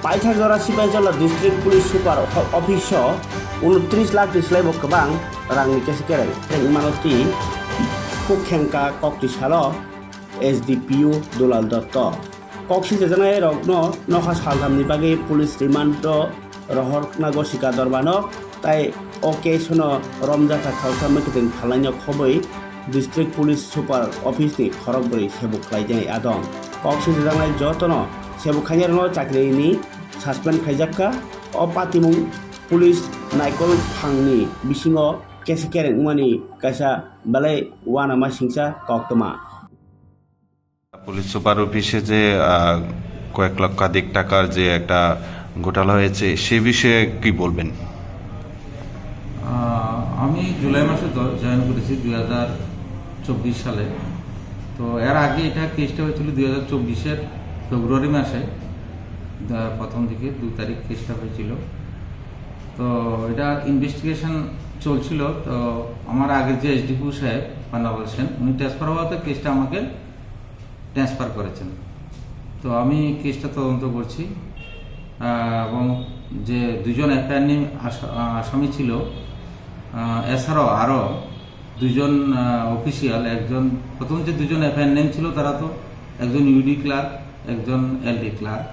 Paithagora Sipajola District Police Super Office 29 lakh दिस्लायबो गोबां रांनि केसेकेरै टेंमानति कुखेंका कक्तिसालो SDPU Dulal Dutt कक्सि जेजानाय रगनो नखा सालदामनि बागै पुलिस रिमान्ड रहरना गसिका दरबानो ताइ ओकेसनो रमजाथा खावसा मकिदिन फालाइनो खबै डिस्ट्रिक्ट पुलिस सुपार अफिसनि खरगबरै सेबुख्लायनाय आदं कक्सि जेजानाय जतनो सेबुखायनो चाकरिनि सासपेन्ड खायजाक्का अपातिमुं पुलिस नायकल फांनि बिसिङो केसेकेरें उमानि कायसा बालाय वानामा सिंसा कक्तमा পুলিশ সুপার অফিসে যে কয়েক লক্ষাধিক টাকার যে একটা ঘোটালা হয়েছে সে বিষয়ে কি বলবেন? আমি জুলাই মাসে জয়েন করেছি 2024 সালে। তো এর আগে এটা কেসটা হয়েছিল 2024-এর ফেব্রুয়ারি মাসে, প্রথম দিকে 2 তারিখ কেসটা হয়েছিল। তো এটা ইনভেস্টিগেশন চলছিল। তো আমার আগের যে এসডিপিও সাহেব পান্নাবল সেন উনি ট্রান্সফার হওয়াতে কেসটা আমাকে ট্রান্সফার করেছেন। তো আমি কেসটা তদন্ত করছি এবং যে দুজন এফআইআর আসামি ছিল এছাড়াও আরও দুজন অফিসিয়াল, একজন প্রথম যে দুজন এফআইআর নেম ছিল তারা তো একজন ইউডি ক্লার্ক, একজন এলডি ক্লার্ক,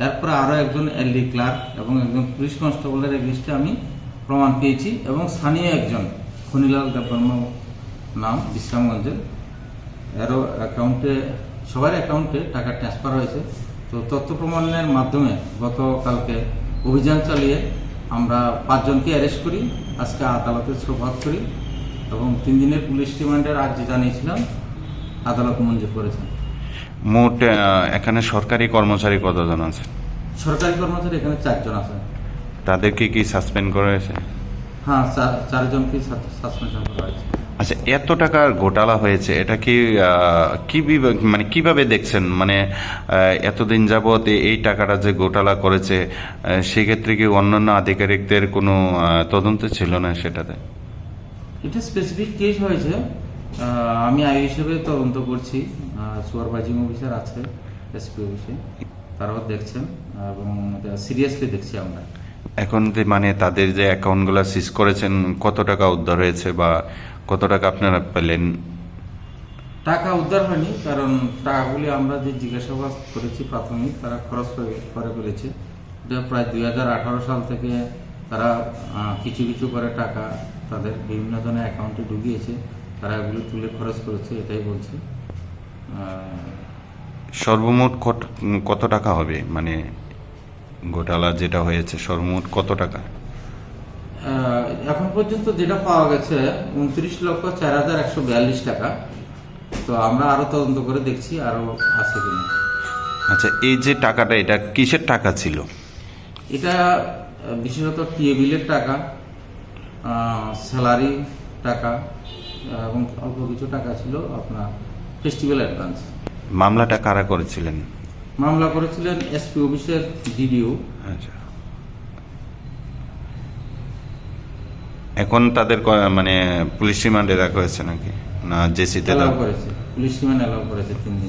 এরপরে আরও একজন এলডি ক্লার্ক এবং একজন পুলিশ কনস্টেবলের এগেইনস্টে আমি প্রমাণ পেয়েছি এবং স্থানীয় একজন খনিলাল দেববর্ম নাম বিশ্রামগঞ্জের, এরও অ্যাকাউন্টে সবার অ্যাকাউন্টে টাকা ট্রান্সফার হয়েছে। তো তথ্য প্রমাণের মাধ্যমে গতকালকে অভিযান চালিয়ে আমরা 5 জনকে অ্যারেস্ট করি, আজকে আদালতে সোপর্দ করি এবং 3 দিনের পুলিশ রিমান্ডের আর্জি জানিয়েছিলাম, আদালত মঞ্জুর করেছেন। মোট এখানে সরকারি কর্মচারী কতজন আছে? সরকারি কর্মচারী এখানে 4 জন আছে। তাদেরকে কি সাসপেন্ড করা হয়েছে? হ্যাঁ, 4 জনকে সাসপেনশন করা হয়েছে। আচ্ছা, এত টাকার ঘোটালা হয়েছে, এটা কি মানে কিভাবে দেখছেন? মানে এতদিন যাবত এই টাকাটা যে ঘোটালা করেছে সেক্ষেত্রে কি অন্যান্য আধিকারিকদের কোনো তদন্ত ছিল না সেটাতে? এটা স্পেসিফিক কেস হয়েছে, আমি আই হিসেবে তদন্ত করছি, সুপারভাইজিং অফিসার আছে এসপি অফিসে, তারাও দেখছেন এবং সিরিয়াসলি দেখছি আমরা। এখন মানে তাদের যে অ্যাকাউন্টগুলো সিজ করেছেন কত টাকা উদ্ধার হয়েছে বা কত টাকা আপনারা পেলেন? টাকা উদ্ধার হয়নি, কারণ টাকাগুলি আমরা যে জিজ্ঞাসাবাদ করেছি প্রাথমিক তারা খরচ করে ফেলেছে। এটা প্রায় 2018 সাল থেকে তারা কিছু কিছু করে টাকা তাদের বিভিন্ন ধরনের অ্যাকাউন্টে ঢুকিয়েছে, তারা এগুলো তুলে খরচ করেছে, এটাই বলছে। সর্বমোট কত টাকা হবে? মানে ঘোটালা যেটা হয়েছে সর্বমোট কত টাকা? এখন পর্যন্ত যেটা পাওয়া গেছে 29,04,142 টাকা। তো আমরা আরো তদন্ত করে দেখছি আরো আছে কিনা। আচ্ছা, এই যে টাকাটা এটা কিসের টাকা ছিল? এটা বিশেষত টিএবিলের টাকা, স্যালারি টাকা এবং অল্প কিছু টাকা ছিল আপনার ফেস্টিভ্যাল অ্যাডভান্স। মামলাটা কারা করেছিলেন? মামলা করেছিলেন এসপি অফিসের ডিডিও। আচ্ছা, এখন তাদের মানে পুলিশ রিমান্ডে রাখা হয়েছে নাকি না জেসিতে? অ্যালাউ করেছে, পুলিশ রিমান্ড অ্যালাউ করেছে 3 দিন।